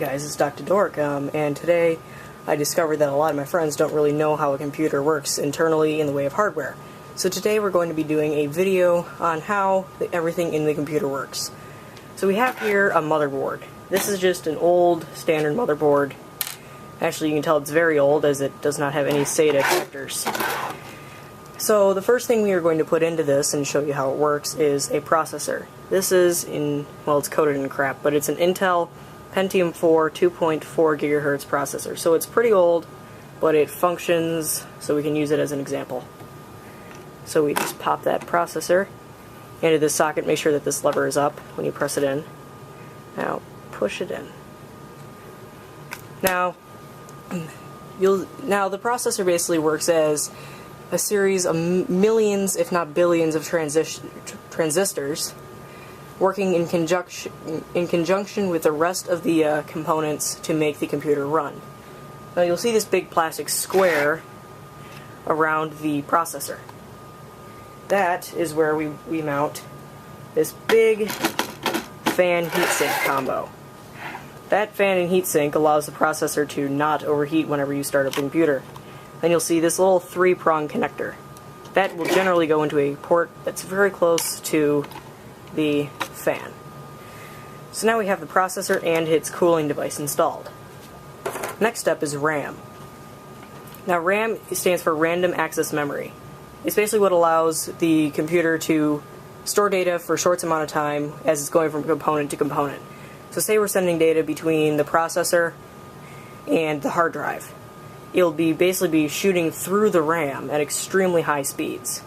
Guys, it's Dr. Dork, and today I discovered that a lot of my friends don't really know how a computer works internally in the way of hardware. So today we're going to be doing a video on how everything in the computer works. So we have here a motherboard. This is just an old standard motherboard. Actually, you can tell it's very old as it does not have any SATA connectors. So the first thing we are going to put into this and show you how it works is a processor. This is well, it's coated in crap, but it's an Intel Pentium 4 2.4 gigahertz processor. So it's pretty old, but it functions, so we can use it as an example. So we just pop that processor into this socket. Make sure that this lever is up when you press it in. Now push it in. Now the processor basically works as a series of millions, if not billions, of transistors working in conjunction with the rest of the components to make the computer run. Now you'll see this big plastic square around the processor. That is where we mount this big fan heatsink combo. That fan and heatsink allows the processor to not overheat whenever you start up the computer. Then you'll see this little 3-prong connector. That will generally go into a port that's very close to the fan. So now we have the processor and its cooling device installed. Next step is RAM. Now RAM stands for Random Access Memory. It's basically what allows the computer to store data for a short amount of time as it's going from component to component. So say we're sending data between the processor and the hard drive. It'll basically be shooting through the RAM at extremely high speeds.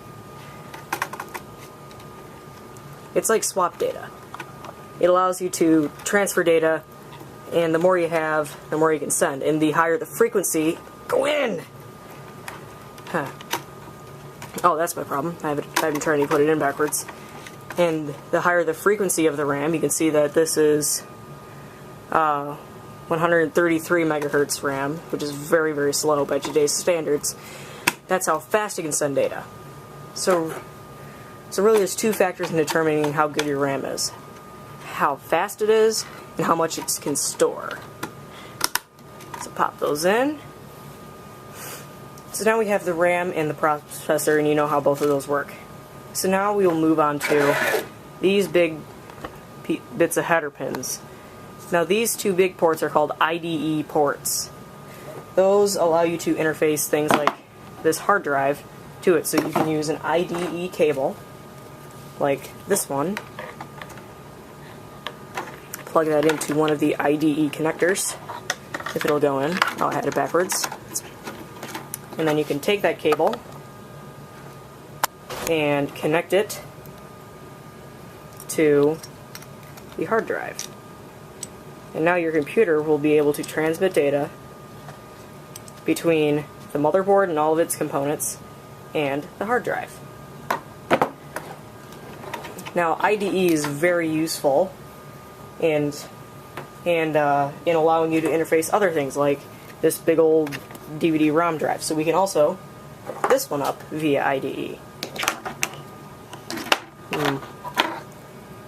It's like swap data. It allows you to transfer data, and the more you have, the more you can send. And the higher the frequency, go in! Huh. Oh, that's my problem. I've been trying to put it in backwards. And the higher the frequency of the RAM, you can see that this is 133 megahertz RAM, which is very, very slow by today's standards. That's how fast you can send data. So really there's two factors in determining how good your RAM is. How fast it is, and how much it can store. So pop those in. So now we have the RAM and the processor, and you know how both of those work. So now we will move on to these big bits of header pins. Now these two big ports are called IDE ports. Those allow you to interface things like this hard drive to it. So you can use an IDE cable, like this one. Plug that into one of the IDE connectors, if it'll go in. Oh, I had it backwards. And then you can take that cable and connect it to the hard drive. And now your computer will be able to transmit data between the motherboard and all of its components and the hard drive. Now IDE is very useful in allowing you to interface other things like this big old DVD-ROM drive. So we can also hook this one up via IDE.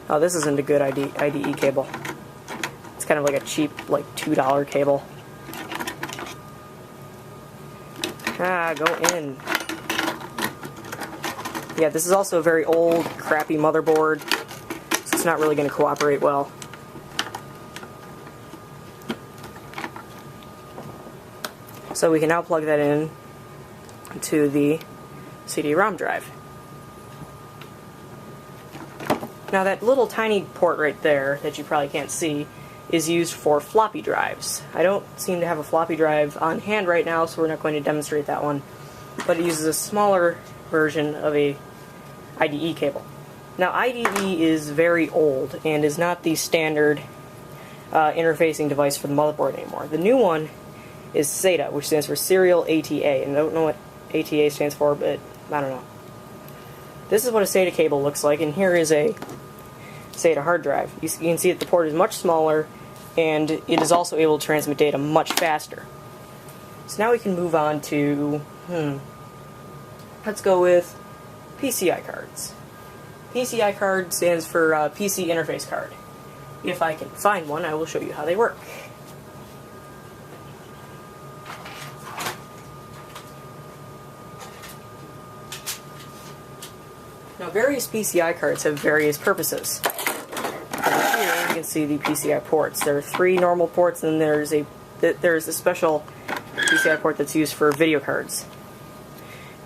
Oh, this isn't a good IDE cable. It's kind of like a cheap, like $2 cable. Ah, go in. Yeah, this is also a very old, crappy motherboard, so it's not really going to cooperate well. So we can now plug that in to the CD-ROM drive. Now that little tiny port right there that you probably can't see is used for floppy drives. I don't seem to have a floppy drive on hand right now, so we're not going to demonstrate that one. But it uses a smaller version of a IDE cable. Now IDE is very old and is not the standard interfacing device for the motherboard anymore. The new one is SATA, which stands for Serial ATA, and I don't know what ATA stands for, but I don't know. This is what a SATA cable looks like, and here is a SATA hard drive. You can see that the port is much smaller, and it is also able to transmit data much faster. So now we can move on to, let's go with PCI cards. PCI card stands for PC Interface Card. If I can find one, I will show you how they work. Now, various PCI cards have various purposes. Over here, you can see the PCI ports. There are 3 normal ports, and there's a special PCI port that's used for video cards.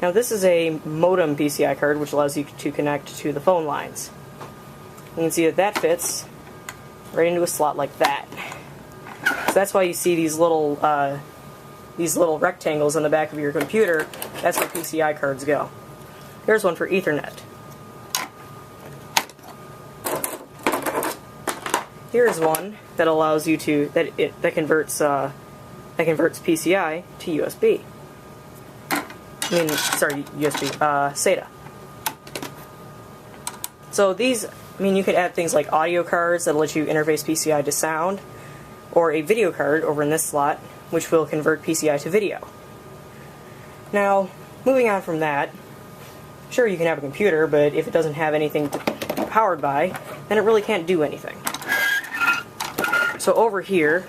Now, this is a modem PCI card, which allows you to connect to the phone lines. You can see that fits right into a slot like that. So that's why you see these little rectangles on the back of your computer. That's where PCI cards go. Here's one for Ethernet. Here's one that allows you to that converts PCI to USB. USB, SATA. So these, you could add things like audio cards that let you interface PCI to sound, or a video card over in this slot, which will convert PCI to video. Now, moving on from that, sure, you can have a computer, but if it doesn't have anything to be powered by, then it really can't do anything. So over here,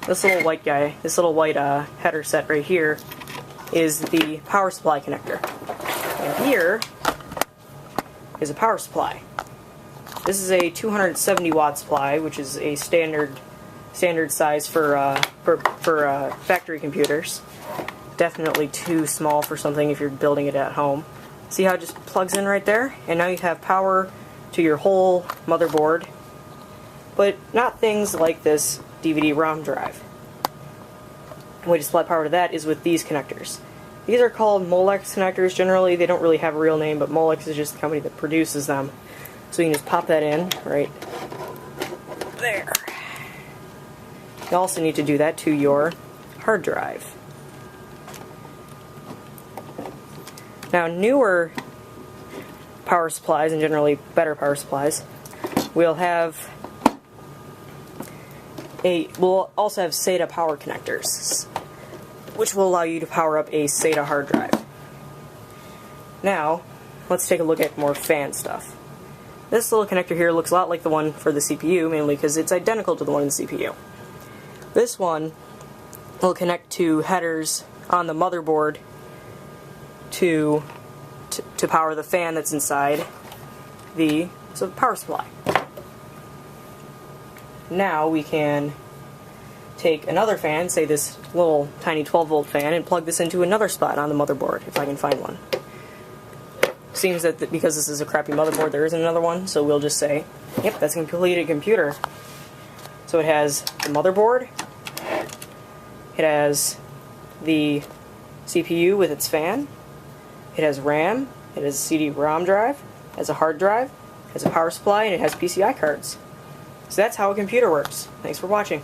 this little white header set right here is the power supply connector. And here is a power supply. This is a 270 watt supply, which is a standard size for factory computers. Definitely too small for something if you're building it at home. See how it just plugs in right there? And now you have power to your whole motherboard, but not things like this DVD-ROM drive. The way to supply power to that is with these connectors. These are called Molex connectors. Generally, they don't really have a real name, but Molex is just the company that produces them. So you can just pop that in right there. You also need to do that to your hard drive. Now, newer power supplies, and generally better power supplies, will also have SATA power connectors, which will allow you to power up a SATA hard drive. Now, let's take a look at more fan stuff. This little connector here looks a lot like the one for the CPU, mainly because it's identical to the one in the CPU. This one will connect to headers on the motherboard to power the fan that's inside the power supply. Now we can take another fan, say this little tiny 12-volt fan, and plug this into another spot on the motherboard, if I can find one. Seems that because this is a crappy motherboard, there isn't another one, so we'll just say, yep, that's a completed computer. So it has the motherboard, it has the CPU with its fan, it has RAM, it has a CD-ROM drive, it has a hard drive, it has a power supply, and it has PCI cards. So that's how a computer works. Thanks for watching.